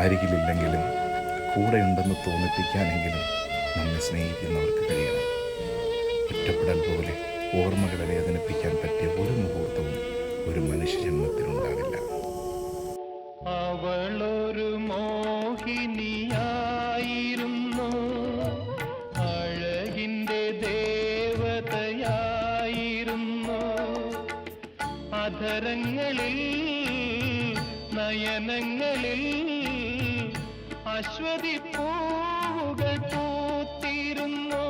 അരികിലില്ലെങ്കിലും കൂടെയുണ്ടെന്ന് തോന്നിപ്പിക്കാനെങ്കിലും നമ്മെ സ്നേഹിക്കുന്നവർക്ക് കഴിയണം. ഒറ്റപ്പെടൽ പോലെ ഓർമ്മകളെ വേദനിപ്പിക്കാൻ പറ്റിയ ഒരു മുഹൂർത്തവും ഒരു മനുഷ്യജന്മത്തിലുണ്ടാകില്ല. അവളൊരു മോഹിനിയായിരുന്നു, അഴകിൻ്റെ ദേവതയായിരുന്നു. അധരങ്ങളിൽ നയനങ്ങളിൽ അശ്വതി പൂവുകൾ പൂത്തിരുന്നു.